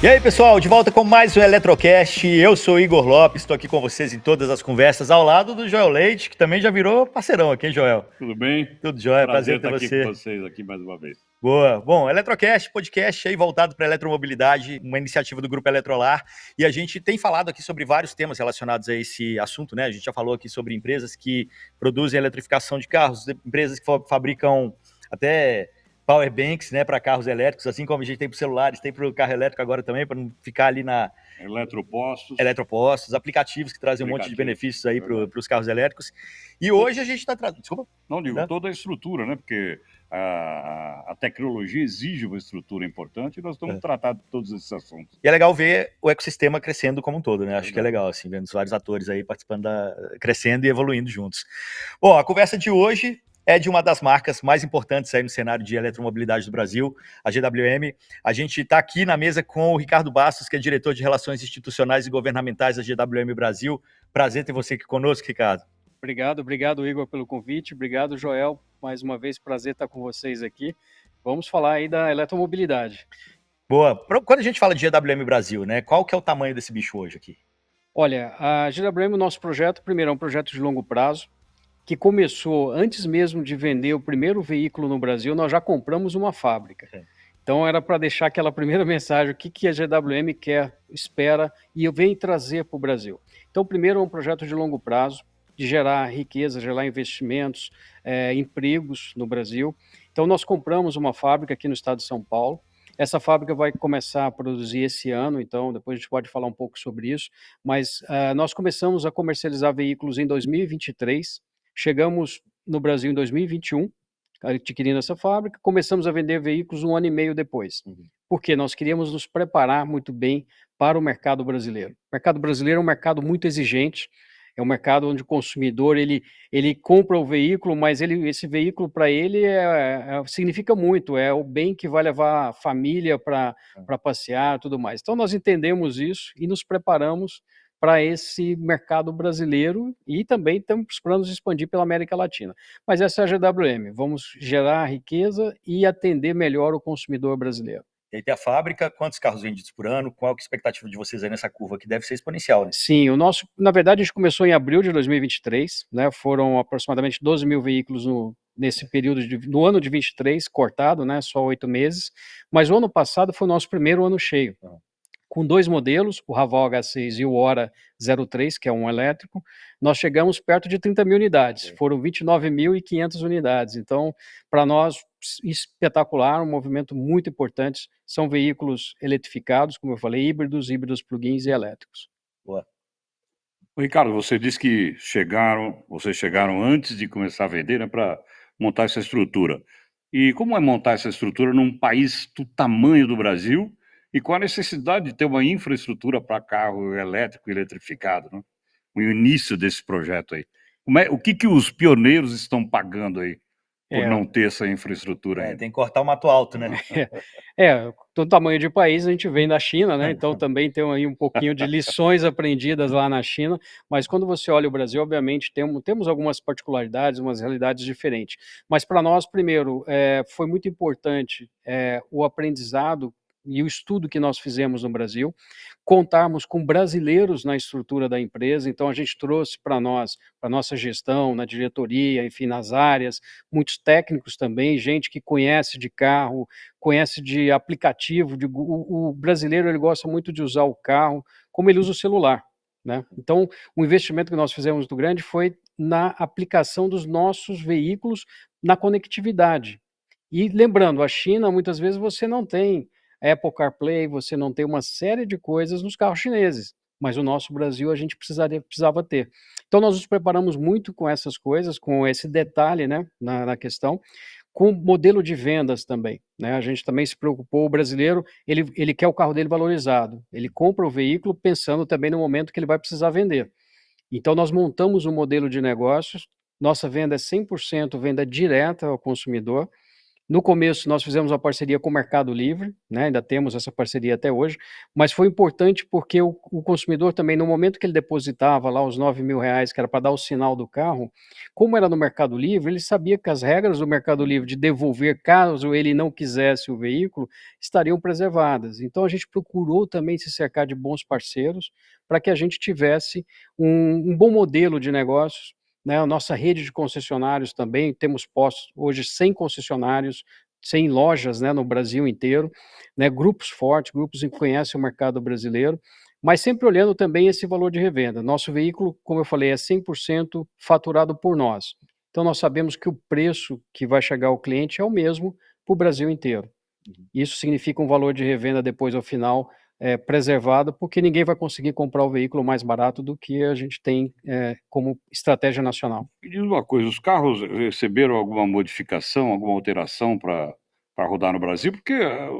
E aí, pessoal, de volta com mais um Eletrocast. Eu sou o Igor Lopes, estou aqui com vocês em todas as conversas, ao lado do Joel Leite, que também já virou parceirão aqui, hein, Joel? Tudo bem? Tudo jóia, prazer Prazer ter estar aqui com você. vocês aqui mais uma vez. Boa. Bom, Eletrocast, podcast aí voltado para a eletromobilidade, uma iniciativa do Grupo Eletrolar, e a gente tem falado aqui sobre vários temas relacionados a esse assunto, né? A gente já falou aqui sobre empresas que produzem eletrificação de carros, empresas que fabricam até power banks, né, para carros elétricos, assim como a gente tem para celulares, tem para o carro elétrico agora também, para não ficar ali na Eletropostos, aplicativos que trazem um monte de benefícios aí para os carros elétricos. E Tudo. hoje a gente está trazendo... Desculpa. Não digo Né? toda a estrutura, né? Porque a tecnologia exige uma estrutura importante e nós estamos tratando de todos esses assuntos. E é legal ver o ecossistema crescendo como um todo, né? Acho Verdade. que é legal, assim, vendo os vários atores aí participando, crescendo e evoluindo juntos. Bom, a conversa de hoje é de uma das marcas mais importantes aí no cenário de eletromobilidade do Brasil, a GWM. A gente está aqui na mesa com o Ricardo Bastos, que é diretor de Relações Institucionais e Governamentais da GWM Brasil. Prazer ter você aqui conosco, Ricardo. Obrigado, Igor, pelo convite. Obrigado, Joel. Mais uma vez, prazer estar com vocês aqui. Vamos falar aí da eletromobilidade. Boa. Quando a gente fala de GWM Brasil, né? Qual que é o tamanho desse bicho hoje aqui? Olha, a GWM, o nosso projeto, primeiro, é um projeto de longo prazo, que começou antes mesmo de vender o primeiro veículo no Brasil, nós já compramos uma fábrica. Então era para deixar aquela primeira mensagem, o que a GWM quer, espera e vem trazer para o Brasil. Então, primeiro, é um projeto de longo prazo, de gerar riqueza, gerar investimentos, empregos no Brasil. Então, nós compramos uma fábrica aqui no estado de São Paulo. Essa fábrica vai começar a produzir esse ano, então depois a gente pode falar um pouco sobre isso, mas nós começamos a comercializar veículos em 2023, chegamos no Brasil em 2021, adquirindo essa fábrica, começamos a vender veículos um ano e meio depois. Porque nós queríamos nos preparar muito bem para o mercado brasileiro. O mercado brasileiro é um mercado muito exigente, é um mercado onde o consumidor ele compra o veículo, mas esse veículo para ele significa muito, é o bem que vai levar a família para passear e tudo mais. Então nós entendemos isso e nos preparamos para esse mercado brasileiro e também temos planos de expandir pela América Latina. Mas essa é a GWM, vamos gerar riqueza e atender melhor o consumidor brasileiro. E aí tem a fábrica, quantos carros vendidos por ano, qual é a expectativa de vocês aí nessa curva, que deve ser exponencial, né? Sim, na verdade, a gente começou em abril de 2023, né, foram aproximadamente 12 mil veículos nesse período, no ano de 23, cortado, né, só 8 meses, mas o ano passado foi o nosso primeiro ano cheio. Com 2 modelos, o Raval H6 e o Hora 03, que é um elétrico, nós chegamos perto de 30 mil unidades, foram 29.500 unidades, então, para nós, espetacular, um movimento muito importante, são veículos eletrificados, como eu falei, híbridos plug-ins e elétricos. Boa. Ricardo, você disse que vocês chegaram antes de começar a vender, né, para montar essa estrutura. E como é montar essa estrutura num país do tamanho do Brasil e com a necessidade de ter uma infraestrutura para carro elétrico e eletrificado, né? O início desse projeto aí. O que os pioneiros estão pagando aí por não ter essa infraestrutura ainda? Tem que cortar o mato alto, né? Do tamanho de país, a gente vem da China, né? Então também tem aí um pouquinho de lições aprendidas lá na China, mas quando você olha o Brasil, obviamente temos algumas particularidades, umas realidades diferentes. Mas para nós, primeiro, foi muito importante o aprendizado e o estudo que nós fizemos no Brasil, contarmos com brasileiros na estrutura da empresa, então a gente trouxe para nós, para nossa gestão, na diretoria, enfim, nas áreas, muitos técnicos também, gente que conhece de carro, conhece de aplicativo, o brasileiro ele gosta muito de usar o carro como ele usa o celular, né? Então, o investimento que nós fizemos muito grande foi na aplicação dos nossos veículos na conectividade. E lembrando, a China, muitas vezes você não tem Apple CarPlay, você não tem uma série de coisas nos carros chineses, mas o nosso Brasil a gente precisava ter. Então nós nos preparamos muito com essas coisas, com esse detalhe, né, na questão, com modelo de vendas também, né, a gente também se preocupou, o brasileiro, ele quer o carro dele valorizado, ele compra o veículo pensando também no momento que ele vai precisar vender. Então nós montamos um modelo de negócios, nossa venda é 100% venda direta ao consumidor, No começo, nós fizemos uma parceria com o Mercado Livre, né, ainda temos essa parceria até hoje, mas foi importante porque o consumidor também, no momento que ele depositava lá os R$ 9.000, que era para dar o sinal do carro, como era no Mercado Livre, ele sabia que as regras do Mercado Livre de devolver caso ele não quisesse o veículo estariam preservadas. Então a gente procurou também se cercar de bons parceiros para que a gente tivesse um bom modelo de negócios, né, a nossa rede de concessionários também, temos postos hoje 100 concessionários, 100 lojas, né, no Brasil inteiro, né, grupos fortes, grupos que conhecem o mercado brasileiro, mas sempre olhando também esse valor de revenda. Nosso veículo, como eu falei, é 100% faturado por nós. Então nós sabemos que o preço que vai chegar ao cliente é o mesmo para o Brasil inteiro. Isso significa um valor de revenda depois ao final preservado, porque ninguém vai conseguir comprar o veículo mais barato do que a gente tem como estratégia nacional. Me diz uma coisa, os carros receberam alguma modificação, alguma alteração para rodar no Brasil? Porque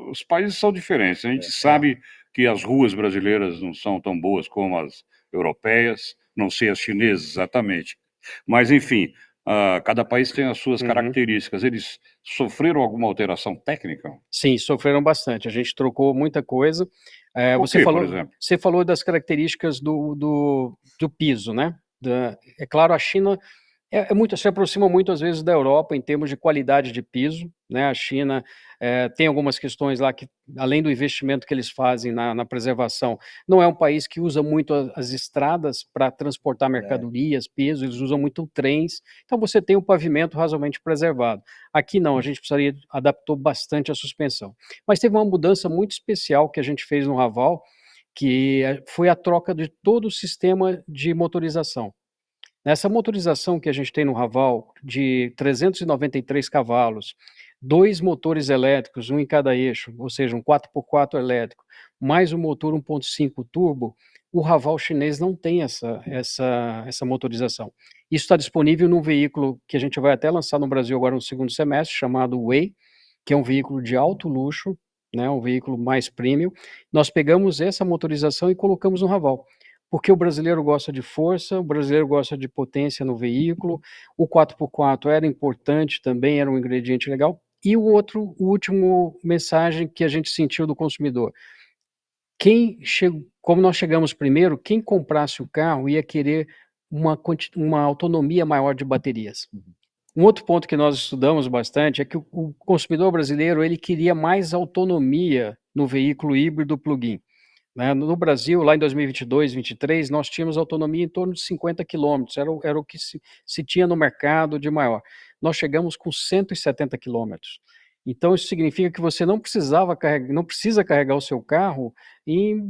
os países são diferentes. A gente sabe que as ruas brasileiras não são tão boas como as europeias, não sei as chinesas exatamente. Mas, enfim, cada país tem as suas características. Eles sofreram alguma alteração técnica? Sim, sofreram bastante. A gente trocou muita coisa. O quê, por exemplo? Você falou das características do piso, né? É claro, a China se aproxima muito, às vezes, da Europa em termos de qualidade de piso, né? A China tem algumas questões lá que, além do investimento que eles fazem na preservação, não é um país que usa muito as estradas para transportar mercadorias, peso, eles usam muito trens, então você tem um pavimento razoavelmente preservado. Aqui não, a gente adaptou bastante a suspensão. Mas teve uma mudança muito especial que a gente fez no Raval, que foi a troca de todo o sistema de motorização. Nessa motorização que a gente tem no Raval, de 393 cavalos, 2 motores elétricos, um em cada eixo, ou seja, um 4x4 elétrico, mais um motor 1.5 turbo, o Raval chinês não tem essa motorização. Isso está disponível num veículo que a gente vai até lançar no Brasil agora no segundo semestre, chamado Way, que é um veículo de alto luxo, né, um veículo mais premium. Nós pegamos essa motorização e colocamos no Raval. Porque o brasileiro gosta de força, o brasileiro gosta de potência no veículo, o 4x4 era importante também, era um ingrediente legal. E o último mensagem que a gente sentiu do consumidor, como nós chegamos primeiro, quem comprasse o carro ia querer uma autonomia maior de baterias. Um outro ponto que nós estudamos bastante é que o consumidor brasileiro ele queria mais autonomia no veículo híbrido plug-in. Né, no Brasil, lá em 2022, 2023, nós tínhamos autonomia em torno de 50 quilômetros, era o que se tinha no mercado de maior. Nós chegamos com 170 quilômetros. Então, isso significa que você não precisa carregar o seu carro em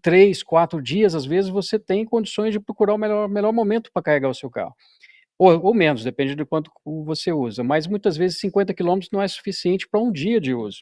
3, 4 dias, às vezes você tem condições de procurar o melhor momento para carregar o seu carro. Ou menos, depende de quanto você usa, mas muitas vezes 50 quilômetros não é suficiente para um dia de uso.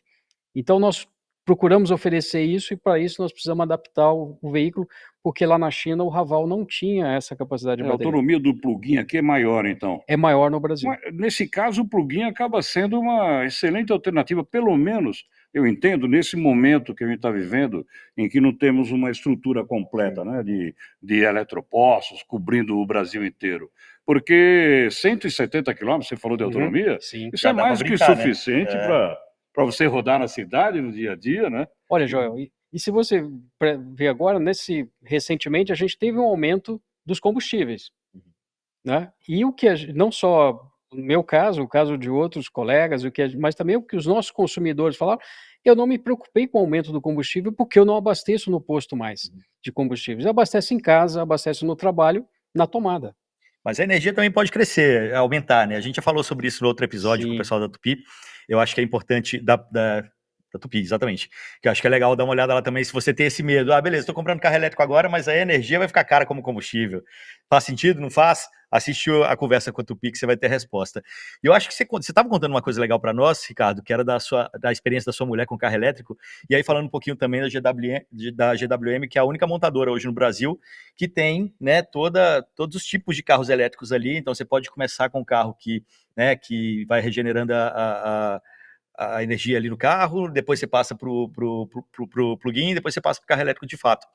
Então nós procuramos oferecer isso e para isso nós precisamos adaptar o veículo, porque lá na China o Raval não tinha essa capacidade de A bateria. autonomia do plug-in aqui é maior, então. É maior no Brasil. Mas, nesse caso, o plug-in acaba sendo uma excelente alternativa, pelo menos, eu entendo, nesse momento que a gente está vivendo, em que não temos uma estrutura completa, né, de eletropostos cobrindo o Brasil inteiro. Porque 170 quilômetros, você falou de autonomia, Sim. isso Já é dá pra mais que brincar, né? suficiente para você rodar na cidade no dia a dia, né? Olha, Joel, e se você ver agora, recentemente a gente teve um aumento dos combustíveis, né? E o que não só no meu caso, o caso de outros colegas, mas também o que os nossos consumidores falaram, eu não me preocupei com o aumento do combustível porque eu não abasteço no posto mais de combustíveis. Eu abasteço em casa, abasteço no trabalho, na tomada. Mas a energia também pode crescer, aumentar, né? A gente já falou sobre isso no outro episódio com o pessoal da Tupi. Eu acho que é importante da Tupi, exatamente. Que eu acho que é legal dar uma olhada lá também se você tem esse medo. Ah, beleza, estou comprando carro elétrico agora, mas a energia vai ficar cara como combustível. Faz sentido? Não faz? Assiste a conversa com a Tupi que você vai ter a resposta. E eu acho que você estava contando uma coisa legal para nós, Ricardo, que era da experiência da sua mulher com carro elétrico, e aí falando um pouquinho também da GWM, que é a única montadora hoje no Brasil que tem, né, todos os tipos de carros elétricos ali. Então você pode começar com um carro que vai regenerando a energia ali no carro, depois você passa para o plug-in, depois você passa para o carro elétrico de fato.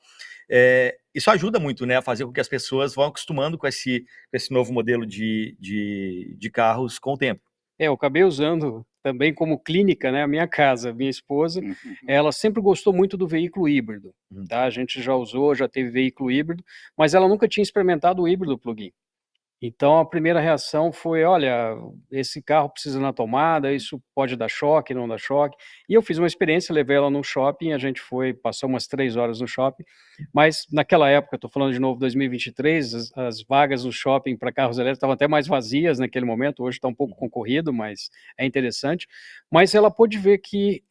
Isso ajuda muito, né, a fazer com que as pessoas vão acostumando com esse novo modelo de carros com o tempo. Eu acabei usando também como clínica, né, a minha casa, minha esposa, ela sempre gostou muito do veículo híbrido, tá? A gente já usou, já teve veículo híbrido, mas ela nunca tinha experimentado o híbrido plug-in. Então a primeira reação foi: "Olha, esse carro precisa na tomada, isso pode dar choque, não dá choque". E eu fiz uma experiência, levei ela no shopping, a gente passou umas 3 horas no shopping, mas naquela época, estou falando de novo 2023, as vagas no shopping para carros elétricos estavam até mais vazias naquele momento, hoje está um pouco concorrido, mas é interessante. Mas ela pôde ver que,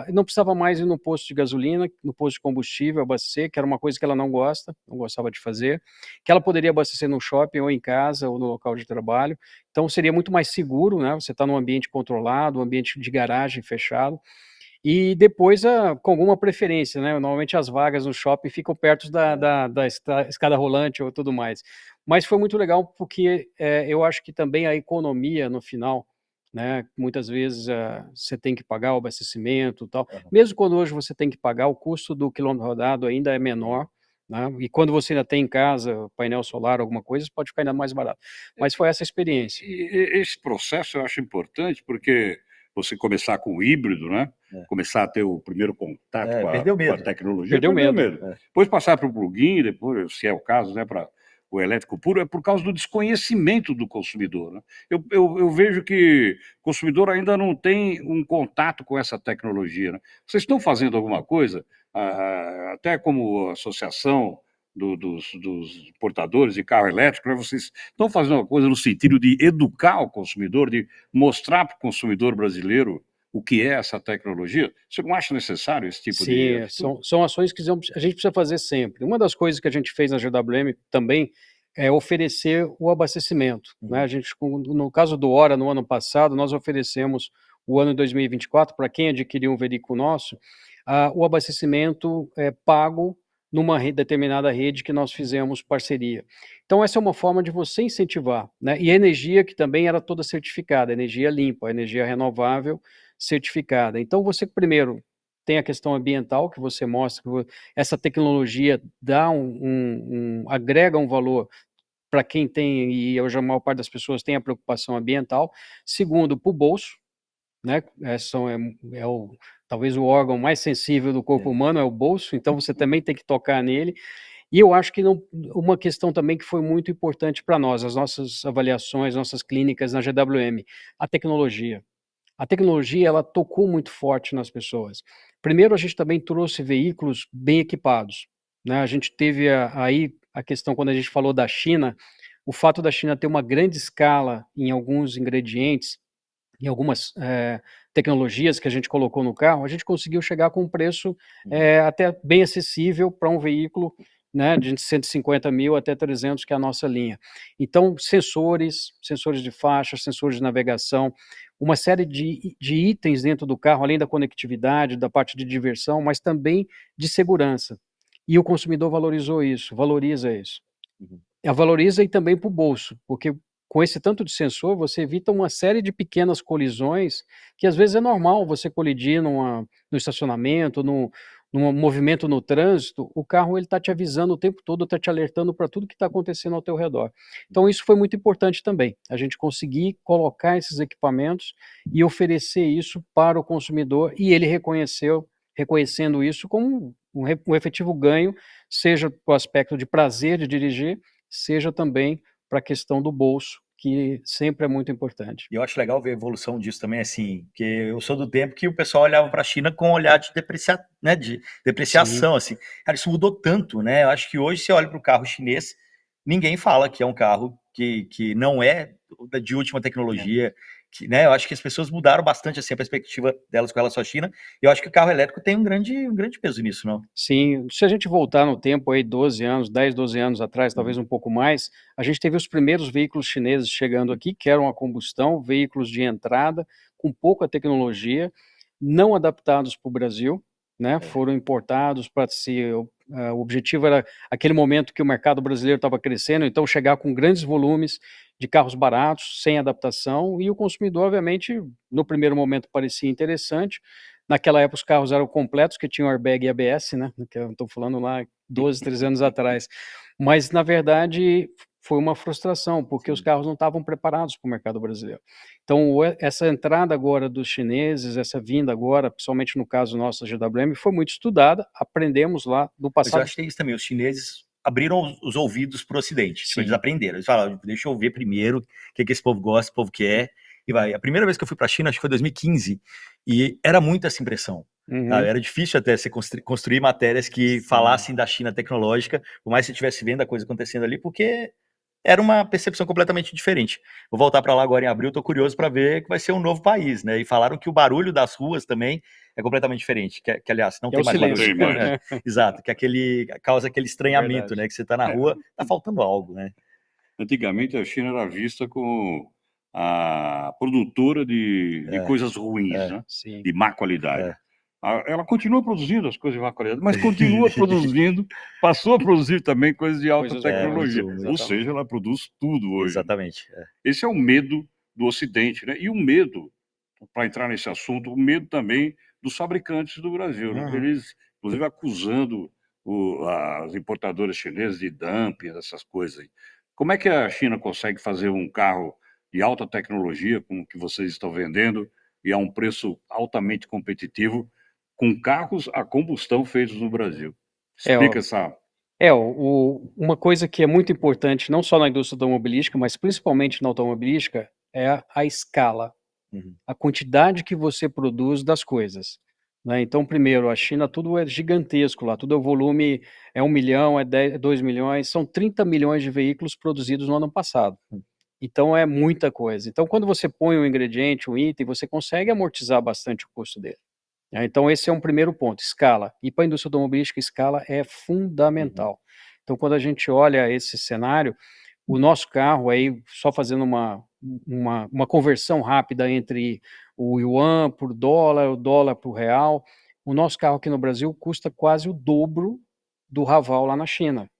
não precisava mais ir no posto de gasolina, no posto de combustível, abastecer, que era uma coisa que ela não gostava de fazer, que ela poderia abastecer no shopping ou em casa ou no local de trabalho. Então seria muito mais seguro, né, você está num ambiente controlado, um ambiente de garagem fechado. E depois, com alguma preferência, né, normalmente as vagas no shopping ficam perto da escada rolante ou tudo mais. Mas foi muito legal porque, eu acho que também a economia no final, né, muitas vezes, você tem que pagar o abastecimento e tal. Mesmo quando hoje você tem que pagar, o custo do quilômetro rodado ainda é menor, né, e quando você ainda tem em casa painel solar, alguma coisa, pode ficar ainda mais barato. Mas foi essa a experiência. Esse processo eu acho importante, porque você começar com o híbrido, né? Começar a ter o primeiro contato perdeu com a medo. tecnologia, Perdeu perdeu medo. medo. Depois passar para o plug-in, depois, se é o caso, né, para o elétrico puro, é por causa do desconhecimento do consumidor, né? Eu vejo que o consumidor ainda não tem um contato com essa tecnologia, né? Vocês estão fazendo alguma coisa, até como associação dos portadores de carro elétrico, né? Vocês estão fazendo uma coisa no sentido de educar o consumidor, de mostrar para o consumidor brasileiro o que é essa tecnologia? Você não acha necessário esse tipo de Sim, atitude? são ações que a gente precisa fazer sempre. Uma das coisas que a gente fez na GWM também é oferecer o abastecimento, né, a gente no caso do Hora, no ano passado, nós oferecemos o ano de 2024 para quem adquiriu um veículo nosso, o abastecimento, pago numa determinada rede que nós fizemos parceria. Então essa é uma forma de você incentivar, né, e a energia que também era toda certificada, energia limpa, energia renovável certificada. Então você primeiro tem a questão ambiental que você mostra que essa tecnologia dá agrega um valor para quem tem, e hoje a maior parte das pessoas tem a preocupação ambiental. Segundo, para o bolso, né, é o talvez o órgão mais sensível do corpo humano é o bolso, então você também tem que tocar nele. E eu acho que uma questão também que foi muito importante para nós, as nossas avaliações, nossas clínicas na GWM, a tecnologia. A tecnologia, ela tocou muito forte nas pessoas. Primeiro, a gente também trouxe veículos bem equipados, né, a gente teve aí a questão quando a gente falou da China, o fato da China ter uma grande escala em alguns ingredientes, em algumas, tecnologias que a gente colocou no carro, a gente conseguiu chegar com um preço, até bem acessível para um veículo, né, de 150.000 até 300, que é a nossa linha. Então, sensores de faixa, sensores de navegação, uma série de itens dentro do carro, além da conectividade, da parte de diversão, mas também de segurança. E o consumidor valoriza isso. Valoriza e também para o bolso, porque com esse tanto de sensor, você evita uma série de pequenas colisões, que às vezes é normal você colidir no estacionamento, num movimento no trânsito, o carro ele está te avisando o tempo todo, está te alertando para tudo que está acontecendo ao teu redor. Então isso foi muito importante também, a gente conseguir colocar esses equipamentos e oferecer isso para o consumidor, e ele reconhecendo isso como um efetivo ganho, seja para o aspecto de prazer de dirigir, seja também para a questão do bolso, que sempre é muito importante. E eu acho legal ver a evolução disso também, assim, porque eu sou do tempo que o pessoal olhava para a China com um olhar de né, de depreciação, assim. Cara, isso mudou tanto, né? Eu acho que hoje você olha para o carro chinês, ninguém fala que é um carro que não é de última tecnologia, que, né? Eu acho que as pessoas mudaram bastante, assim, a perspectiva delas com relação à China, e eu acho que o carro elétrico tem um grande peso nisso, não? Sim, se a gente voltar no tempo aí 12 anos, 10, 12 anos atrás, talvez um pouco mais, a gente teve os primeiros veículos chineses chegando aqui, que eram a combustão, veículos de entrada, com pouca tecnologia, não adaptados para o Brasil, né, foram importados para se o objetivo era aquele momento que o mercado brasileiro estava crescendo, então chegar com grandes volumes de carros baratos, sem adaptação, e o consumidor, obviamente, no primeiro momento parecia interessante. Naquela época os carros eram completos, que tinham airbag e ABS, né, que eu estou falando lá 12, 13 anos atrás. Mas na verdade foi uma frustração, porque os Sim. carros não estavam preparados para o mercado brasileiro. Então, essa entrada agora dos chineses, essa vinda agora, principalmente no caso nosso da GWM, foi muito estudada, aprendemos lá no Mas eu passado. acho que é isso também, os chineses abriram os ouvidos para o Ocidente, tipo, eles Sim. aprenderam, eles falaram, deixa eu ver primeiro o que esse povo gosta, o povo quer, e vai. A primeira vez que eu fui para a China, acho que foi 2015, e era muito essa impressão. Uhum. Era difícil até você construir matérias que falassem da China tecnológica, por mais que você estivesse vendo a coisa acontecendo ali, porque era uma percepção completamente diferente. Vou voltar para lá agora em abril, estou curioso para ver que vai ser um novo país, né? E falaram que o barulho das ruas também é completamente diferente, que aliás, não Que é tem o mais silêncio. barulho. Tem mais. Exato, que causa aquele estranhamento, Verdade. né? Que você está na rua, tá faltando algo, né? Antigamente a China era vista como a produtora de coisas ruins, né? Sim. De má qualidade. É. Ela continua produzindo as coisas de má qualidade, mas continua produzindo, passou a produzir também coisas de alta Coisas boas, tecnologia. muito, Ou exatamente. seja, ela produz tudo hoje. Exatamente. Esse é o medo do Ocidente, né? E o medo, para entrar nesse assunto, o medo também dos fabricantes do Brasil, né? Uhum. Eles, inclusive, acusando as importadoras chinesas de dumping, essas coisas aí. Como é que a China consegue fazer um carro de alta tecnologia, como que vocês estão vendendo, e a um preço altamente competitivo, com carros a combustão feitos no Brasil? É, ó, Explica essa. uma coisa que é muito importante, não só na indústria automobilística, mas principalmente na automobilística, é a escala, Uhum. a quantidade que você produz das coisas, né? Então, primeiro, a China tudo é gigantesco lá, tudo é volume, é 1 milhão, é 10, é 2 milhões, são 30 milhões de veículos produzidos no ano passado. Então é muita coisa. Então, quando você põe um ingrediente, um item, você consegue amortizar bastante o custo dele, né? Então esse é um primeiro ponto, escala. E para a indústria automobilística, escala é fundamental. Então, quando a gente olha esse cenário, o nosso carro aí, só fazendo uma conversão rápida entre o yuan por dólar, o dólar para o real, o nosso carro aqui no Brasil custa quase o dobro do Haval lá na China,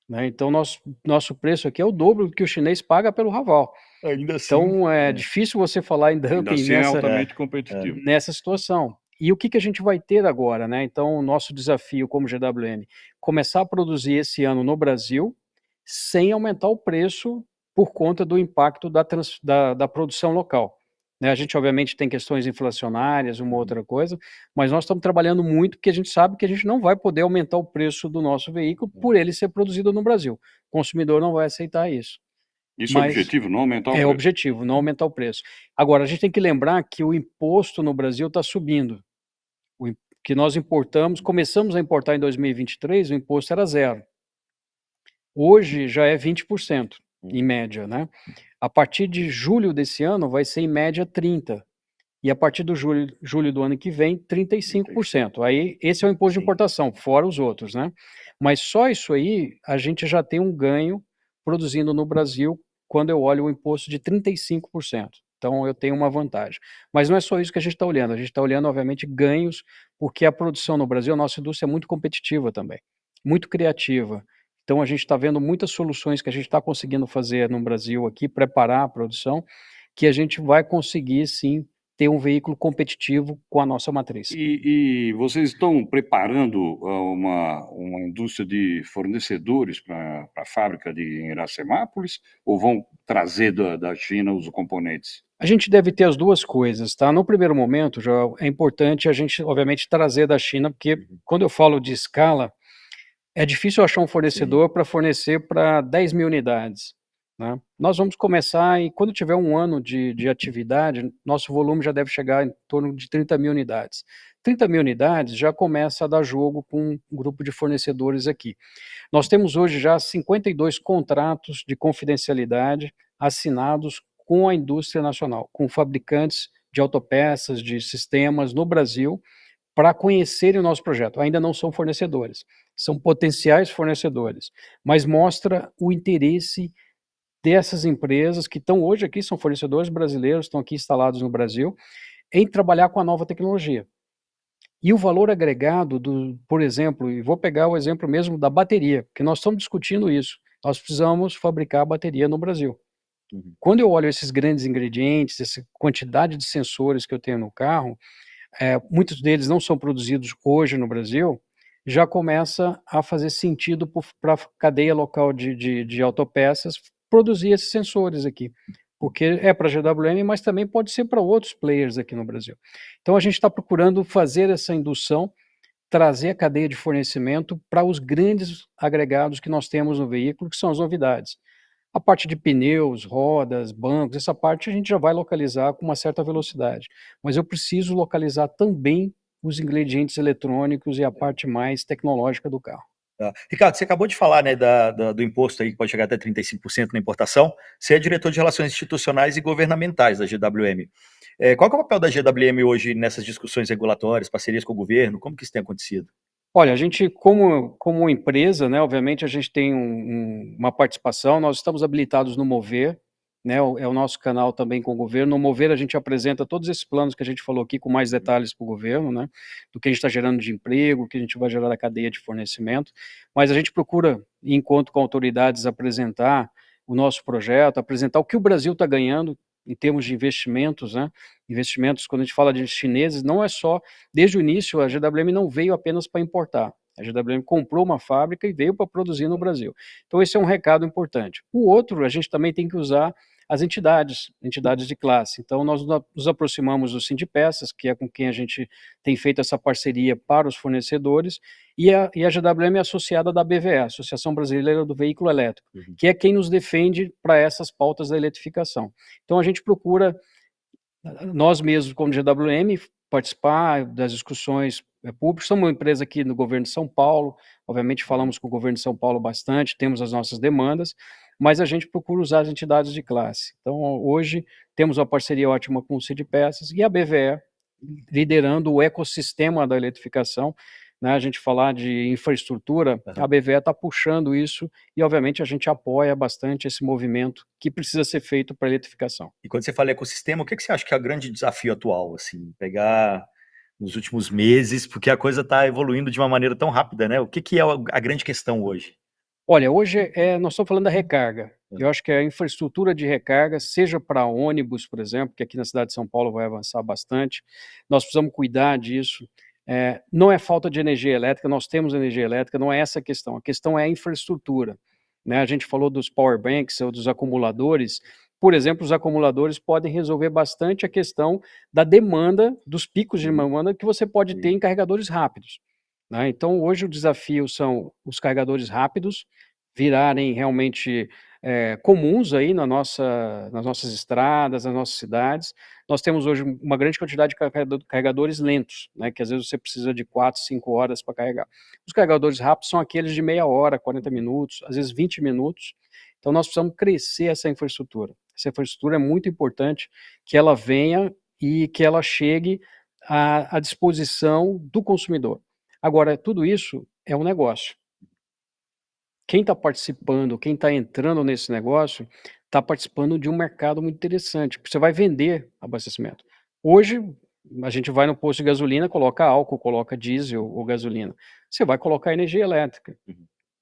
né? Então, nosso preço aqui é o dobro do que o chinês paga pelo Haval. Ainda assim. Então, é difícil você falar em Ainda dumping assim é altamente competitivo. nessa situação. E o que a gente vai ter agora, né? Então, o nosso desafio como GWM, começar a produzir esse ano no Brasil, sem aumentar o preço por conta do impacto da produção local, né? A gente, obviamente, tem questões inflacionárias, uma outra coisa, mas nós estamos trabalhando muito porque a gente sabe que a gente não vai poder aumentar o preço do nosso veículo por ele ser produzido no Brasil. O consumidor não vai aceitar isso. Isso é o Mas objetivo, não aumentar o é o preço. objetivo, não aumentar o preço. Agora, a gente tem que lembrar que o imposto no Brasil está subindo. Que nós importamos, começamos a importar em 2023, o imposto era zero. Hoje já é 20%, em média, né? A partir de julho desse ano vai ser em média 30%. E a partir do julho do ano que vem, 35%. Aí esse é o imposto de importação, fora os outros, né? Mas só isso aí a gente já tem um ganho produzindo no Brasil quando eu olho o imposto de 35%. Então eu tenho uma vantagem. Mas não é só isso que a gente está olhando, a gente está olhando, obviamente, ganhos, porque a produção no Brasil, a nossa indústria é muito competitiva também, muito criativa. Então a gente está vendo muitas soluções que a gente está conseguindo fazer no Brasil aqui, preparar a produção, que a gente vai conseguir sim ter um veículo competitivo com a nossa matriz. E vocês estão preparando uma indústria de fornecedores para a fábrica de Iracemápolis ou vão trazer da China os componentes? A gente deve ter as duas coisas, tá? No primeiro momento, já é importante a gente, obviamente, trazer da China, porque quando eu falo de escala, é difícil achar um fornecedor para fornecer para 10 mil unidades, né? Nós vamos começar e quando tiver um ano de atividade, nosso volume já deve chegar em torno de 30 mil unidades. 30 mil unidades já começa a dar jogo com um grupo de fornecedores aqui. Nós temos hoje já 52 contratos de confidencialidade assinados com a indústria nacional, com fabricantes de autopeças, de sistemas no Brasil, para conhecerem o nosso projeto. Ainda não são fornecedores, são potenciais fornecedores, mas mostra o interesse dessas empresas que estão hoje aqui, são fornecedores brasileiros, estão aqui instalados no Brasil, em trabalhar com a nova tecnologia. E o valor agregado por exemplo, e vou pegar o exemplo mesmo da bateria, porque nós estamos discutindo isso, nós precisamos fabricar a bateria no Brasil. Quando eu olho esses grandes ingredientes, essa quantidade de sensores que eu tenho no carro, muitos deles não são produzidos hoje no Brasil, já começa a fazer sentido para a cadeia local de autopeças produzir esses sensores aqui, porque é para a GWM, mas também pode ser para outros players aqui no Brasil. Então a gente está procurando fazer essa indução, trazer a cadeia de fornecimento para os grandes agregados que nós temos no veículo, que são as novidades. A parte de pneus, rodas, bancos, essa parte a gente já vai localizar com uma certa velocidade, mas eu preciso localizar também os ingredientes eletrônicos e a parte mais tecnológica do carro. Tá. Ricardo, você acabou de falar, né, do imposto aí que pode chegar até 35% na importação. Você é diretor de Relações Institucionais e Governamentais da GWM. Qual que é o papel da GWM hoje nessas discussões regulatórias, parcerias com o governo? Como que isso tem acontecido? Olha, a gente, como empresa, né, obviamente a gente tem uma participação, nós estamos habilitados no Mover, né, é o nosso canal também com o governo. No Mover a gente apresenta todos esses planos que a gente falou aqui com mais detalhes para o governo, né, do que a gente está gerando de emprego, o que a gente vai gerar da cadeia de fornecimento, mas a gente procura, enquanto com autoridades, apresentar o nosso projeto, apresentar o que o Brasil está ganhando em termos de investimentos, né, investimentos, quando a gente fala de chineses, não é só, desde o início, a GWM não veio apenas para importar. A GWM comprou uma fábrica e veio para produzir no Brasil. Então, esse é um recado importante. O outro, a gente também tem que usar as entidades de classe. Então, nós nos aproximamos do Sindipeças, que é com quem a gente tem feito essa parceria para os fornecedores, e a GWM é associada da BVE, Associação Brasileira do Veículo Elétrico, que é quem nos defende para essas pautas da eletrificação. Então, a gente procura nós mesmos, como GWM, participar das discussões públicas. Somos uma empresa aqui no governo de São Paulo, obviamente falamos com o governo de São Paulo bastante, temos as nossas demandas, mas a gente procura usar as entidades de classe. Então, hoje, temos uma parceria ótima com o Sindipeças e a BVE, liderando o ecossistema da eletrificação, né, a gente falar de infraestrutura, a BVE está puxando isso e, obviamente, a gente apoia bastante esse movimento que precisa ser feito para a eletrificação. E quando você fala ecossistema, o que você acha que é o grande desafio atual? Assim, pegar nos últimos meses, porque a coisa está evoluindo de uma maneira tão rápida, né? O que é a grande questão hoje? Olha, hoje nós estamos falando da recarga. Eu acho que a infraestrutura de recarga, seja para ônibus, por exemplo, que aqui na cidade de São Paulo vai avançar bastante, nós precisamos cuidar disso. Não é falta de energia elétrica, nós temos energia elétrica, não é essa a questão é a infraestrutura. Né? A gente falou dos power banks ou dos acumuladores. Por exemplo, os acumuladores podem resolver bastante a questão da demanda, dos picos de demanda que você pode ter em carregadores rápidos. Né? Então, hoje o desafio são os carregadores rápidos virarem realmente comuns aí nas nossas estradas, nas nossas cidades. Nós temos hoje uma grande quantidade de carregadores lentos, né, que às vezes você precisa de 4, 5 horas para carregar. Os carregadores rápidos são aqueles de meia hora, 40 minutos, às vezes 20 minutos. Então, nós precisamos crescer essa infraestrutura. Essa infraestrutura é muito importante que ela venha e que ela chegue à disposição do consumidor. Agora, tudo isso é um negócio. Quem está participando, quem está entrando nesse negócio, está participando de um mercado muito interessante, porque você vai vender abastecimento. Hoje, a gente vai no posto de gasolina, coloca álcool, coloca diesel ou gasolina. Você vai colocar energia elétrica.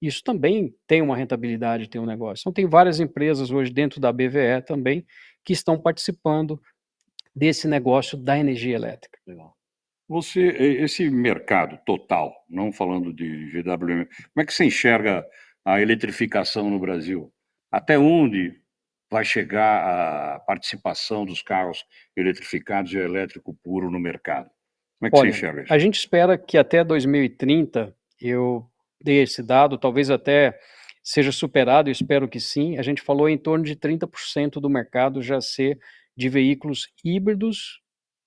Isso também tem uma rentabilidade, tem um negócio. Então, tem várias empresas hoje dentro da BVE também que estão participando desse negócio da energia elétrica. Legal. Esse mercado total, não falando de GWM, como é que você enxerga a eletrificação no Brasil? Até onde vai chegar a participação dos carros eletrificados e elétrico puro no mercado? Como é que você Olha, enxerga isso? a gente espera que até 2030, eu dei esse dado, talvez até seja superado, eu espero que sim. A gente falou em torno de 30% do mercado já ser de veículos híbridos,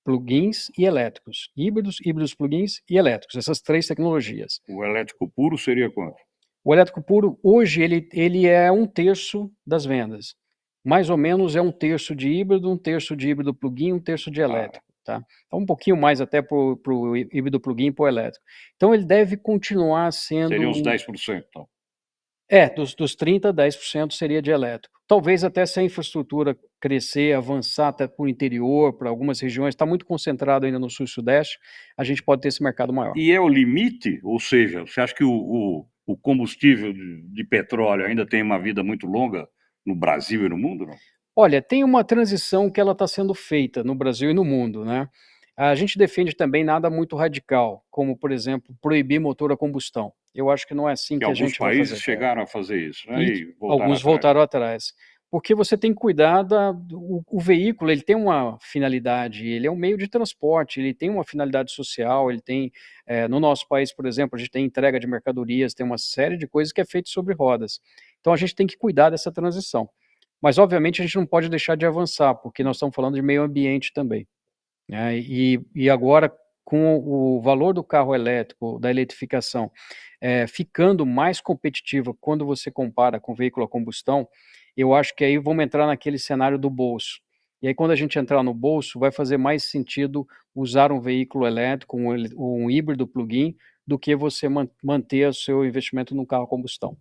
plug-ins e elétricos. Híbridos, plug-ins e elétricos, essas 3 tecnologias. O elétrico puro seria quanto? O elétrico puro, hoje, ele é 1/3 das vendas. Mais ou menos é 1/3 de híbrido, 1/3 de híbrido plug-in, 1/3 de elétrico, tá? Então um pouquinho mais até para o híbrido plug-in e para o elétrico. Então ele deve continuar sendo Seria uns 10%, então. dos 30, 10% seria de elétrico. Talvez até se a infraestrutura crescer, avançar até para o interior, para algumas regiões, está muito concentrado ainda no sul e sudeste, a gente pode ter esse mercado maior. E é o limite? Ou seja, você acha que o combustível de petróleo ainda tem uma vida muito longa no Brasil e no mundo, não? Olha, tem uma transição que ela está sendo feita no Brasil e no mundo, né? A gente defende também nada muito radical, como, por exemplo, proibir motor a combustão. Eu acho que não é assim Que que a alguns gente vai países fazer. chegaram a fazer isso, né, E e voltaram alguns atrás. voltaram atrás. Porque você tem que cuidar o veículo, ele tem uma finalidade, ele é um meio de transporte, ele tem uma finalidade social, ele tem, no nosso país, por exemplo, a gente tem entrega de mercadorias, tem uma série de coisas que é feito sobre rodas. Então a gente tem que cuidar dessa transição. Mas obviamente a gente não pode deixar de avançar, porque nós estamos falando de meio ambiente também, né, e agora com o valor do carro elétrico, da eletrificação, ficando mais competitiva quando você compara com veículo a combustão, eu acho que aí vamos entrar naquele cenário do bolso. E aí quando a gente entrar no bolso, vai fazer mais sentido usar um veículo elétrico, um híbrido plug-in, do que você manter o seu investimento num carro a combustão.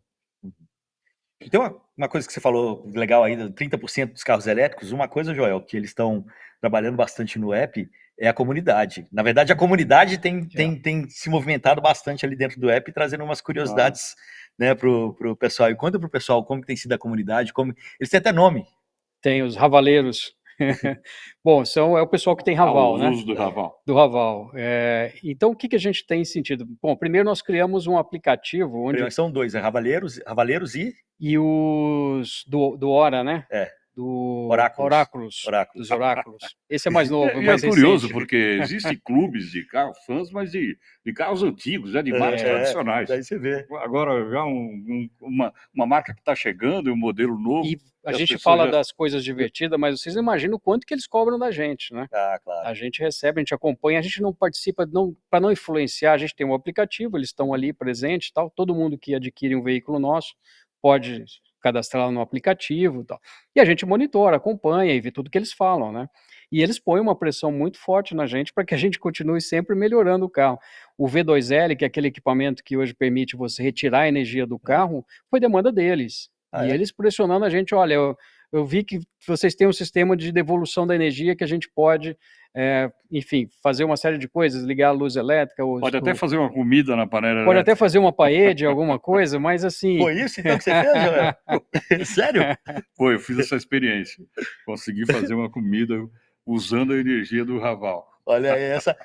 Tem uma coisa que você falou legal aí, 30% dos carros elétricos. Uma coisa, Joel, que eles estão trabalhando bastante no app é a comunidade. Na verdade, a comunidade tem se movimentado bastante ali dentro do app, trazendo umas curiosidades, né, pro pessoal. E conta pro pessoal como que tem sido a comunidade, como eles têm até nome. Tem os ravaleiros. Bom, é o pessoal que tem raval, Os né? usos do Raval. Do Raval. Então, o que que a gente tem sentido? Bom, primeiro nós criamos um aplicativo onde São dois, né? Ravaleiros e os do Hora, né? Do Oráculos. dos Oráculos. Esse é mais novo, E é mais curioso, recente. porque existem clubes de carro, fãs, mas de carros antigos, de marcas tradicionais. Daí você vê. Agora, já uma marca que está chegando, um modelo novo. E a as gente pessoas fala já- das coisas divertidas, mas vocês imaginam o quanto que eles cobram da gente, né? Ah, claro. A gente recebe, a gente acompanha, a gente não participa, para não influenciar, a gente tem um aplicativo, eles estão ali presentes, tal. Todo mundo que adquire um veículo nosso pode cadastrar no aplicativo, tal. E a gente monitora, acompanha e vê tudo que eles falam, né? E eles põem uma pressão muito forte na gente para que a gente continue sempre melhorando o carro. O V2L, que é aquele equipamento que hoje permite você retirar a energia do carro, foi demanda deles. Ah, E é? eles pressionando a gente, olha, eu vi que vocês têm um sistema de devolução da energia que a gente pode, enfim, fazer uma série de coisas, ligar a luz elétrica, Pode até fazer uma comida na panela pode até elétrica. fazer uma paella, alguma coisa, mas assim, Foi isso então que você fez, Joel? Sério? Pô, eu fiz essa experiência. Consegui fazer uma comida usando a energia do Raval. Olha aí,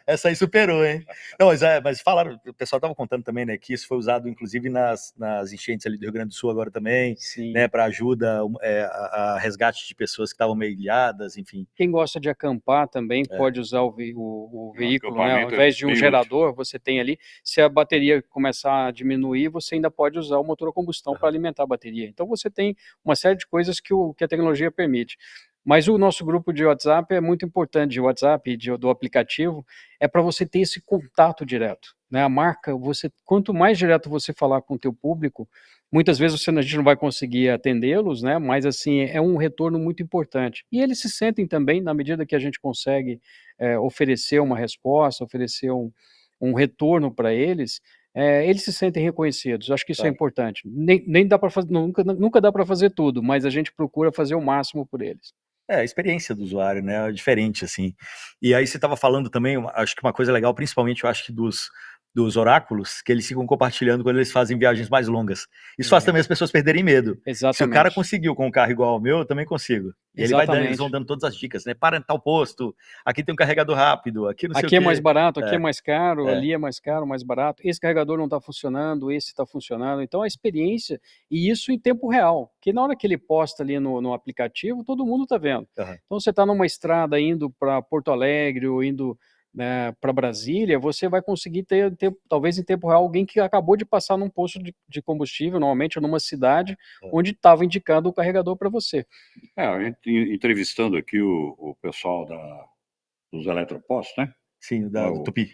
essa aí superou, hein? Não, mas falaram, o pessoal estava contando também, né, que isso foi usado inclusive nas enchentes ali do Rio Grande do Sul agora também, sim. né, para ajuda a resgate de pessoas que estavam meio ilhadas, enfim. Quem gosta de acampar também pode usar o veículo, né? Ao acampamento invés de um bem gerador, você tem ali, se a bateria começar a diminuir, você ainda pode usar o motor a combustão para alimentar a bateria. Então você tem uma série de coisas que a tecnologia permite. Mas o nosso grupo de WhatsApp é muito importante, de WhatsApp, do aplicativo, é para você ter esse contato direto, né? A marca, quanto mais direto você falar com o teu público, muitas vezes a gente não vai conseguir atendê-los, né? Mas assim, é um retorno muito importante. E eles se sentem também, na medida que a gente consegue oferecer uma resposta, oferecer um retorno para eles, eles se sentem reconhecidos. Acho que isso é Claro. importante. Nem dá para fazer, nunca dá para fazer tudo, mas a gente procura fazer o máximo por eles. A experiência do usuário, né, é diferente, assim. E aí você estava falando também, acho que uma coisa legal, principalmente eu acho que dos oráculos, que eles ficam compartilhando quando eles fazem viagens mais longas. Isso faz também as pessoas perderem medo. Exatamente. Se o cara conseguiu com um carro igual ao meu, eu também consigo. E ele eles vão dando todas as dicas, né? Para em tal posto, aqui tem um carregador rápido, aqui não sei o quê. Aqui é mais barato, aqui é mais caro, É. ali é mais caro, mais barato. Esse carregador não está funcionando, esse está funcionando. Então a experiência, e isso em tempo real, que na hora que ele posta ali no aplicativo, todo mundo está vendo. Uhum. Então você está numa estrada indo para Porto Alegre ou indo, né, para Brasília, você vai conseguir ter, talvez em tempo real, alguém que acabou de passar num posto de combustível, normalmente numa cidade, onde estava indicando o carregador para você. A gente entrevistando aqui o pessoal dos eletropostos, né? Sim, do Tupi.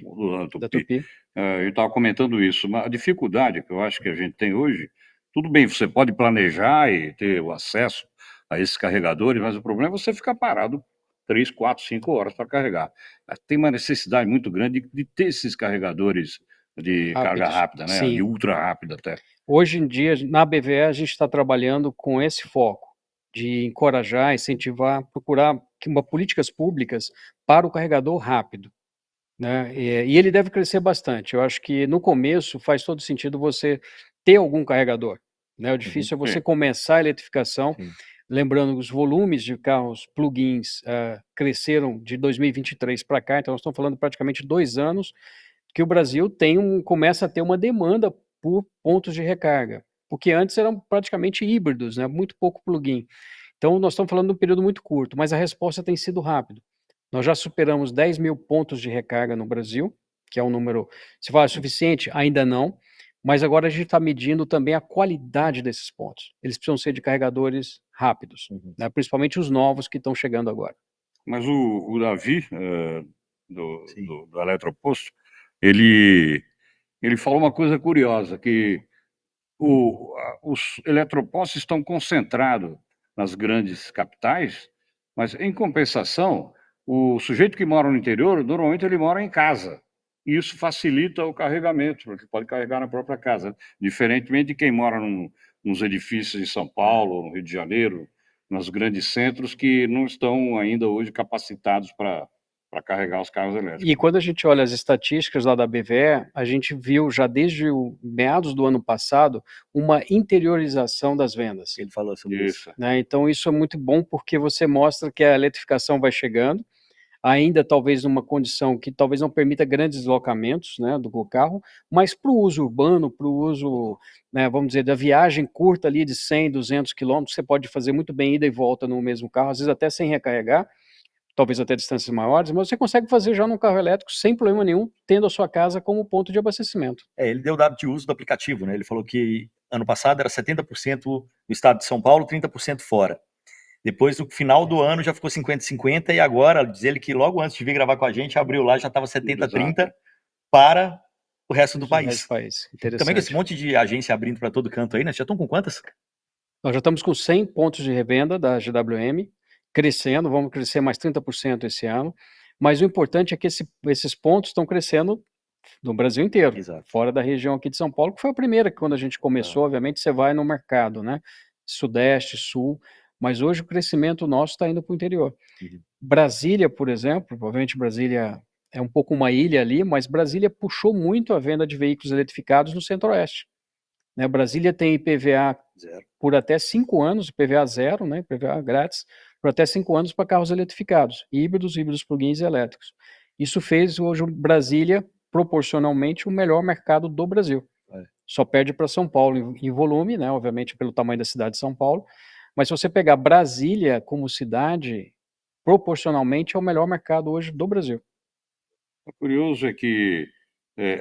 Da Tupi. Eu estava comentando isso, mas a dificuldade que eu acho que a gente tem hoje, tudo bem, você pode planejar e ter o acesso a esses carregadores, mas o problema é você ficar parado 3, 4, 5 horas para carregar. Tem uma necessidade muito grande de ter esses carregadores de carga rápida, né? Sim. E ultra rápida até. Hoje em dia, na BVE, a gente está trabalhando com esse foco de encorajar, incentivar, procurar políticas públicas para o carregador rápido, né? E ele deve crescer bastante. Eu acho que no começo faz todo sentido você ter algum carregador, né? O difícil é você começar a eletrificação. Sim. Lembrando que os volumes de carros plug-ins cresceram de 2023 para cá, então nós estamos falando praticamente 2 anos que o Brasil começa a ter uma demanda por pontos de recarga, porque antes eram praticamente híbridos, né, muito pouco plug-in. Então nós estamos falando de um período muito curto, mas a resposta tem sido rápida. Nós já superamos 10 mil pontos de recarga no Brasil, que é um número, se fala suficiente, ainda não, mas agora a gente está medindo também a qualidade desses pontos. Eles precisam ser de carregadores rápidos, né, principalmente os novos que estão chegando agora. Mas o Davi, Sim. do Eletroposto, ele falou uma coisa curiosa, que os eletropostos estão concentrados nas grandes capitais, mas, em compensação, o sujeito que mora no interior, normalmente ele mora em casa. E isso facilita o carregamento, porque pode carregar na própria casa. Diferentemente de quem mora nos edifícios em São Paulo, no Rio de Janeiro, nos grandes centros, que não estão ainda hoje capacitados para carregar os carros elétricos. E quando a gente olha as estatísticas lá da BVE, a gente viu já desde meados do ano passado uma interiorização das vendas. Ele falou sobre isso. Né? Então isso é muito bom porque você mostra que a eletrificação vai chegando, ainda talvez numa condição que talvez não permita grandes deslocamentos, né, do carro, mas para o uso urbano, para o uso, né, vamos dizer, da viagem curta ali de 100, 200 quilômetros, você pode fazer muito bem ida e volta no mesmo carro, às vezes até sem recarregar, talvez até distâncias maiores, mas você consegue fazer já num carro elétrico sem problema nenhum, tendo a sua casa como ponto de abastecimento. Ele deu dado de uso do aplicativo, né? Ele falou que ano passado era 70% no estado de São Paulo, 30% fora. Depois, no final do ano, já ficou 50-50, e agora, diz ele que logo antes de vir gravar com a gente, abriu lá, já estava 70-30 para o resto do país. Também com esse monte de agência abrindo para todo canto aí, né? Já estão com quantas? Nós já estamos com 100 pontos de revenda da GWM, crescendo, vamos crescer mais 30% esse ano, mas o importante é que esses pontos estão crescendo no Brasil inteiro, fora da região aqui de São Paulo, que foi a primeira que quando a gente começou, obviamente você vai no mercado, né, sudeste, sul, mas hoje o crescimento nosso está indo para o interior. Brasília, por exemplo, provavelmente Brasília é um pouco uma ilha ali, mas Brasília puxou muito a venda de veículos eletrificados no centro-oeste. Né, Brasília tem IPVA por até 5 anos, IPVA zero, né, IPVA grátis, por até 5 anos para carros eletrificados, híbridos plug-ins e elétricos. Isso fez hoje Brasília, proporcionalmente, o melhor mercado do Brasil. Só perde para São Paulo em volume, né, obviamente pelo tamanho da cidade de São Paulo, mas se você pegar Brasília como cidade, proporcionalmente é o melhor mercado hoje do Brasil. O curioso é que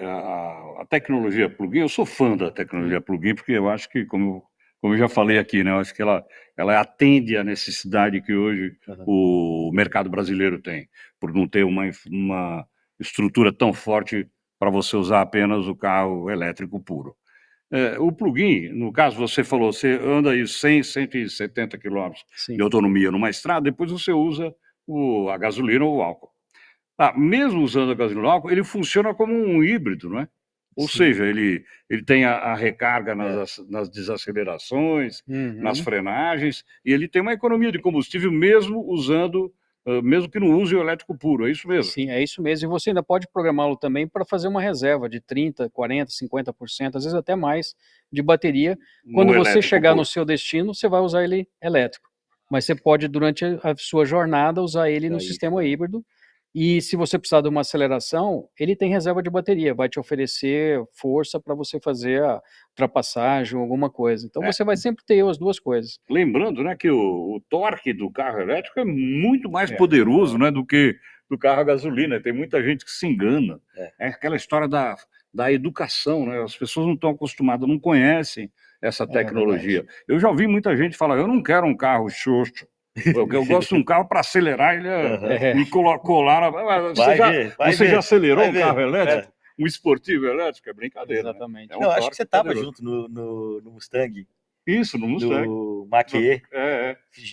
a tecnologia plug-in, eu sou fã da tecnologia plug-in, porque eu acho que, como eu já falei aqui, né, eu acho que ela atende à necessidade que hoje o mercado brasileiro tem, por não ter uma estrutura tão forte para você usar apenas o carro elétrico puro. O plug-in, no caso, você falou, você anda aí 100, 170 quilômetros de autonomia numa estrada, depois você usa a gasolina ou o álcool. Mesmo usando a gasolina ou álcool, ele funciona como um híbrido, não é? Ou seja, ele tem a recarga nas desacelerações, nas frenagens, e ele tem uma economia de combustível mesmo usando, mesmo que não use o elétrico puro, é isso mesmo? Sim, é isso mesmo, e você ainda pode programá-lo também para fazer uma reserva de 30%, 40%, 50%, às vezes até mais, de bateria. Quando você chegar no seu destino, você vai usar ele elétrico, mas você pode, durante a sua jornada, usar ele no sistema híbrido. E se você precisar de uma aceleração, ele tem reserva de bateria, vai te oferecer força para você fazer a ultrapassagem, alguma coisa. Então você vai sempre ter as duas coisas. Lembrando, né, que o torque do carro elétrico é muito mais poderoso, né, do que do carro a gasolina. Tem muita gente que se engana. É aquela história da educação, né? As pessoas não estão acostumadas, não conhecem essa tecnologia. Eu já ouvi muita gente falar, eu não quero um carro xoxo. Eu gosto de um carro para acelerar, ele me colar. Você já acelerou um carro elétrico? Um esportivo elétrico? É brincadeira. Exatamente. Né? Não, acho que você estava junto no Mustang. Isso, no Mustang. No Mach-E.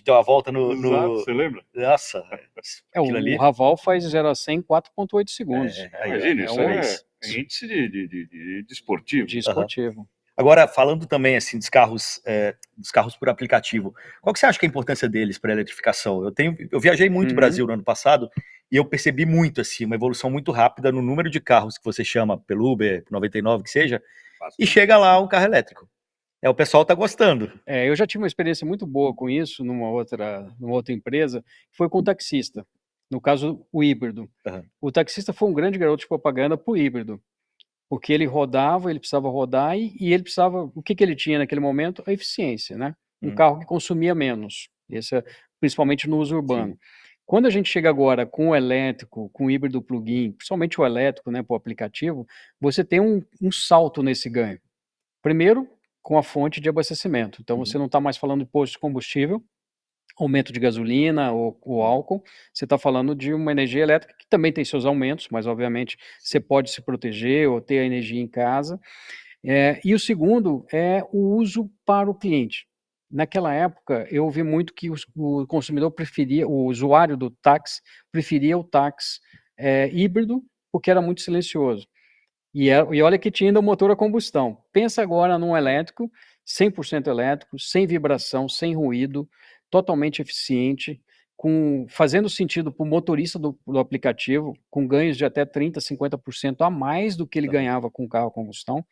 Deu uma volta no... Exato, você lembra? Nossa. O Raval faz 0 a 100 em 4,8 segundos. Imagina, isso é índice de esportivo. De esportivo. Agora, falando também assim dos carros por aplicativo, qual que você acha que é a importância deles para a eletrificação? Eu viajei muito o Brasil no ano passado e eu percebi muito assim uma evolução muito rápida no número de carros que você chama pelo Uber, 99 que seja, e chega lá um carro elétrico. O pessoal tá gostando. Eu já tive uma experiência muito boa com isso numa outra empresa, que foi com o taxista, no caso, o híbrido. Aham. O taxista foi um grande garoto de propaganda para o híbrido, porque ele rodava, ele precisava rodar e ele precisava, o que que ele tinha naquele momento? A eficiência, né? Um Uhum. carro que consumia menos, principalmente no uso urbano. Sim. Quando a gente chega agora com o elétrico, com o híbrido plug-in, principalmente o elétrico, né, para o aplicativo, você tem um salto nesse ganho. Primeiro, com a fonte de abastecimento. Então, Uhum. você não está mais falando de posto de combustível, aumento de gasolina ou álcool, você está falando de uma energia elétrica que também tem seus aumentos, mas obviamente você pode se proteger ou ter a energia em casa. E o segundo é o uso para o cliente. Naquela época, eu ouvi muito que o consumidor preferia, o usuário do táxi preferia o táxi híbrido, porque era muito silencioso. E olha que tinha ainda o motor a combustão. Pensa agora num elétrico, 100% elétrico, sem vibração, sem ruído, totalmente eficiente, fazendo sentido para o motorista do aplicativo, com ganhos de até 30%, 50% a mais do que ele Tá. ganhava com o carro a combustão.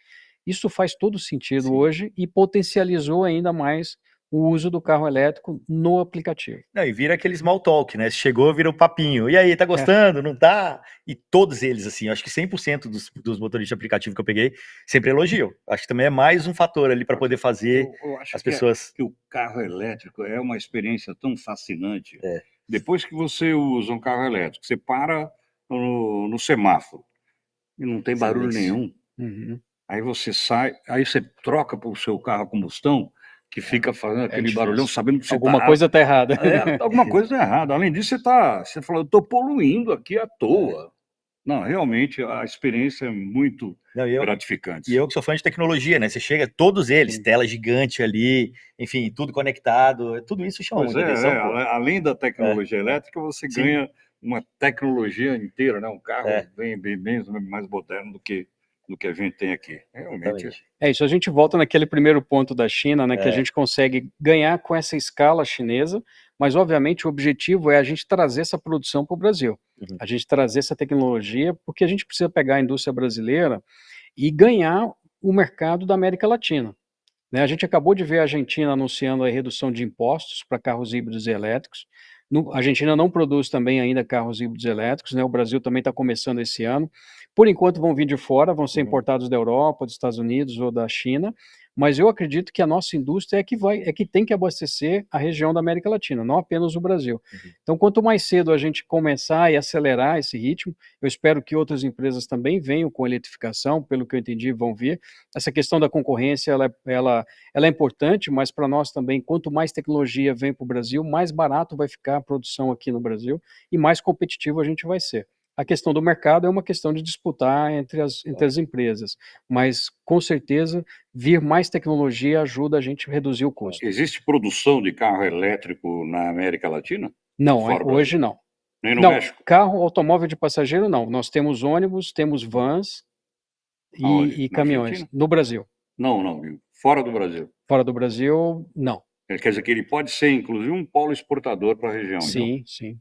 Isso faz todo sentido Sim. hoje e potencializou ainda mais o uso do carro elétrico no aplicativo. Não, e vira aquele small talk, né? Chegou, vira o papinho. E aí, tá É. gostando? Não tá? E todos eles, assim, acho que 100% dos motoristas de aplicativo que eu peguei sempre elogiam. Acho que também é mais um fator ali para poder fazer Eu acho as pessoas. que o carro elétrico é uma experiência tão fascinante. É. Depois que você usa um carro elétrico, você para no semáforo e não tem barulho Silêncio. nenhum. Uhum. Aí você sai, aí você troca para o seu carro a combustão, que fica fazendo aquele barulhão, difícil. sabendo que você Alguma está. coisa está errada. Alguma coisa errada. Além disso, você falou, eu estou poluindo aqui à toa. Não, realmente a experiência é muito Não, e gratificante. eu que sou fã de tecnologia, né? Você chega, todos eles, Sim. tela gigante ali, enfim, tudo conectado, tudo isso chama Pois muita atenção, pô. além da tecnologia elétrica, você Sim. ganha uma tecnologia inteira, né? Um carro É. bem mais moderno do que a gente tem aqui. Realmente. Exatamente. Isso, a gente volta naquele primeiro ponto da China, né, que a gente consegue ganhar com essa escala chinesa, mas obviamente o objetivo é a gente trazer essa produção para o Brasil, Uhum. a gente trazer essa tecnologia, porque a gente precisa pegar a indústria brasileira e ganhar o mercado da América Latina. Né? A gente acabou de ver a Argentina anunciando a redução de impostos para carros híbridos e elétricos. A Argentina não produz também ainda carros híbridos elétricos, né? O Brasil também está começando esse ano. Por enquanto vão vir de fora, vão ser importados da Europa, dos Estados Unidos ou da China, mas eu acredito que a nossa indústria é que tem que abastecer a região da América Latina, não apenas o Brasil. Uhum. Então, quanto mais cedo a gente começar e acelerar esse ritmo, eu espero que outras empresas também venham com eletrificação, pelo que eu entendi, vão vir. Essa questão da concorrência, ela é importante, mas para nós também, quanto mais tecnologia vem para o Brasil, mais barato vai ficar a produção aqui no Brasil e mais competitivo a gente vai ser. A questão do mercado é uma questão de disputar entre as empresas, mas com certeza vir mais tecnologia ajuda a gente a reduzir o custo. Existe produção de carro elétrico na América Latina? Não, Fora do hoje Brasil? não. Nem no Não, México? carro, automóvel de passageiro não. Nós temos ônibus, temos vans Aonde? e Na caminhões Argentina? no Brasil. Não, fora do Brasil. Fora do Brasil, não. Quer dizer que ele pode ser, inclusive, um polo exportador para a região, então. Sim, sim.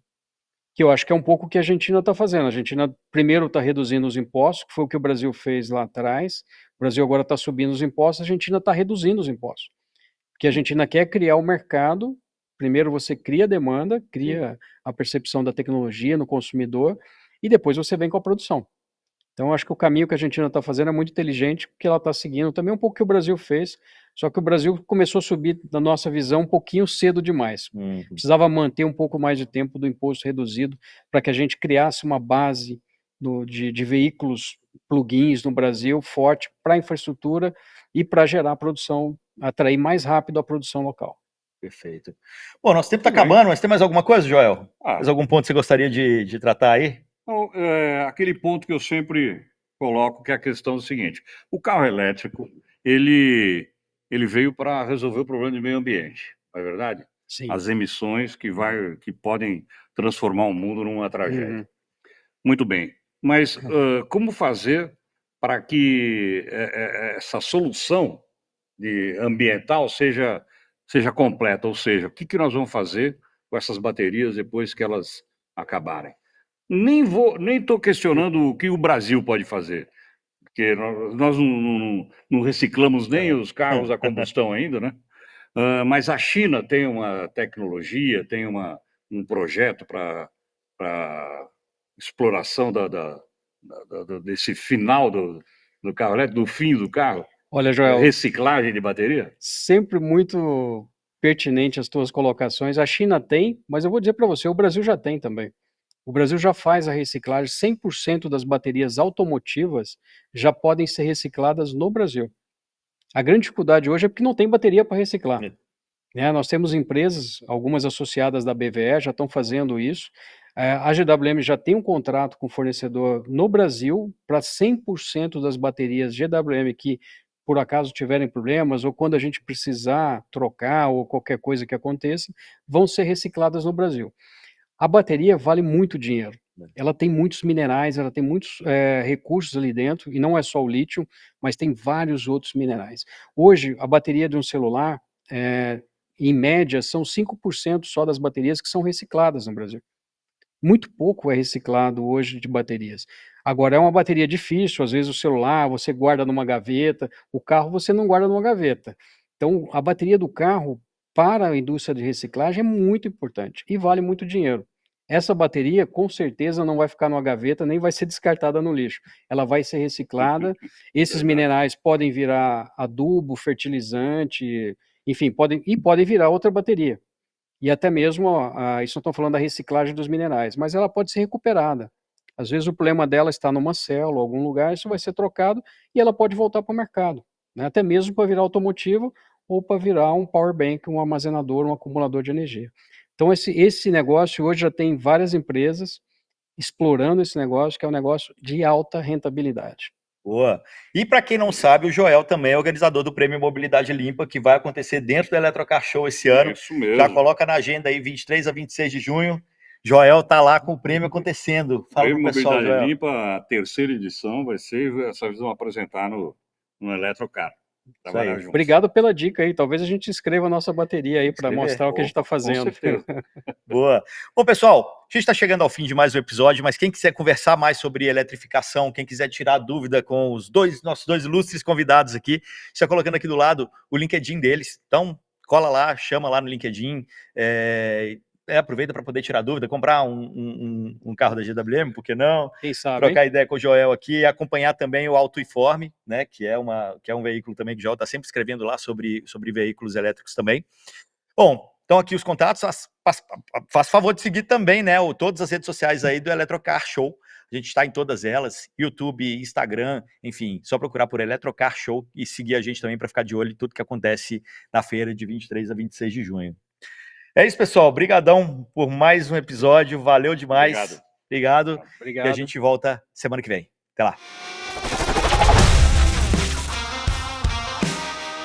Que eu acho que é um pouco o que a Argentina está fazendo. A Argentina primeiro está reduzindo os impostos, que foi o que o Brasil fez lá atrás. O Brasil agora está subindo os impostos, a Argentina está reduzindo os impostos. Porque a Argentina quer criar o mercado. Primeiro você cria a demanda, cria a percepção da tecnologia no consumidor, e depois você vem com a produção. Então, acho que o caminho que a Argentina está fazendo é muito inteligente, porque ela está seguindo também um pouco o que o Brasil fez, só que o Brasil começou a subir, na nossa visão, um pouquinho cedo demais. Uhum. Precisava manter um pouco mais de tempo do imposto reduzido para que a gente criasse uma base de veículos plug-ins no Brasil forte para a infraestrutura e para gerar produção, atrair mais rápido a produção local. Perfeito. Bom, nosso tempo está Muito bem. acabando, mas tem mais alguma coisa, Joel? Ah. Mais algum ponto que você gostaria de tratar aí? Então, aquele ponto que eu sempre coloco, que é a questão do seguinte: o carro elétrico, ele veio para resolver o problema do meio ambiente, não é verdade? Sim. As emissões que podem transformar o mundo numa tragédia. Uhum. Muito bem. Mas como fazer para que essa solução ambiental seja completa? Ou seja, o que nós vamos fazer com essas baterias depois que elas acabarem? Nem estou questionando o que o Brasil pode fazer, Porque nós não reciclamos nem os carros a combustão ainda, né? Mas a China tem uma tecnologia, tem um projeto para exploração desse final do carro elétrico, do fim do carro. Olha, Joel, Reciclagem de bateria? sempre muito pertinente as tuas colocações. A China tem, mas eu vou dizer para você, o Brasil já tem também. O Brasil já faz a reciclagem, 100% das baterias automotivas já podem ser recicladas no Brasil. A grande dificuldade hoje é porque não tem bateria para reciclar. Nós temos empresas, algumas associadas da BVE, já estão fazendo isso. A GWM já tem um contrato com o fornecedor no Brasil para 100% das baterias GWM que, por acaso, tiverem problemas, ou quando a gente precisar trocar, ou qualquer coisa que aconteça, vão ser recicladas no Brasil. A bateria vale muito dinheiro. Ela tem muitos minerais, ela tem muitos recursos ali dentro, e não é só o lítio, mas tem vários outros minerais. Hoje, a bateria de um celular, em média, são 5% só das baterias que são recicladas no Brasil. Muito pouco é reciclado hoje de baterias. Agora, é uma bateria difícil, às vezes o celular você guarda numa gaveta, o carro você não guarda numa gaveta. Então, a bateria do carro, para a indústria de reciclagem, é muito importante e vale muito dinheiro. Essa bateria, com certeza, não vai ficar numa gaveta, nem vai ser descartada no lixo. Ela vai ser reciclada. Esses minerais podem virar adubo, fertilizante, enfim, podem virar outra bateria. E até mesmo, isso não estou falando da reciclagem dos minerais, mas ela pode ser recuperada. Às vezes o problema dela está numa célula, algum lugar, isso vai ser trocado e ela pode voltar para o mercado, né? Até mesmo para virar automotivo ou para virar um power bank, um armazenador, um acumulador de energia. Então esse negócio hoje já tem várias empresas explorando esse negócio, que é um negócio de alta rentabilidade. Boa. E para quem não sabe, o Joel também é organizador do Prêmio Mobilidade Limpa, que vai acontecer dentro do Eletrocar Show esse ano. Isso mesmo. Já coloca na agenda aí, 23 a 26 de junho. Joel tá lá com o prêmio acontecendo. Fala Prêmio pro pessoal, Mobilidade Joel. Limpa, a terceira edição vai ser, essa vez vão apresentar no Eletrocar. Trabalhar juntos. Obrigado pela dica aí. Talvez a gente inscreva a nossa bateria aí para mostrar o que a gente está fazendo. Com certeza. Boa. Bom, pessoal, a gente está chegando ao fim de mais um episódio, mas quem quiser conversar mais sobre eletrificação, quem quiser tirar dúvida com os nossos dois ilustres convidados aqui, está colocando aqui do lado o LinkedIn deles. Então, cola lá, chama lá no LinkedIn, aproveita para poder tirar dúvida, comprar um carro da GWM, por que não? Quem sabe, trocar hein? ideia com o Joel aqui, acompanhar também o Autoinforme, né, que é um veículo também que o Joel está sempre escrevendo lá sobre veículos elétricos também. Bom, então aqui os contatos, faz favor de seguir também, né, todas as redes sociais aí do Eletrocar Show. A gente está em todas elas, YouTube, Instagram, enfim, só procurar por Eletrocar Show e seguir a gente também para ficar de olho em tudo que acontece na feira de 23 a 26 de junho. É isso, pessoal. Obrigadão por mais um episódio. Valeu demais. Obrigado. E a gente volta semana que vem. Até lá.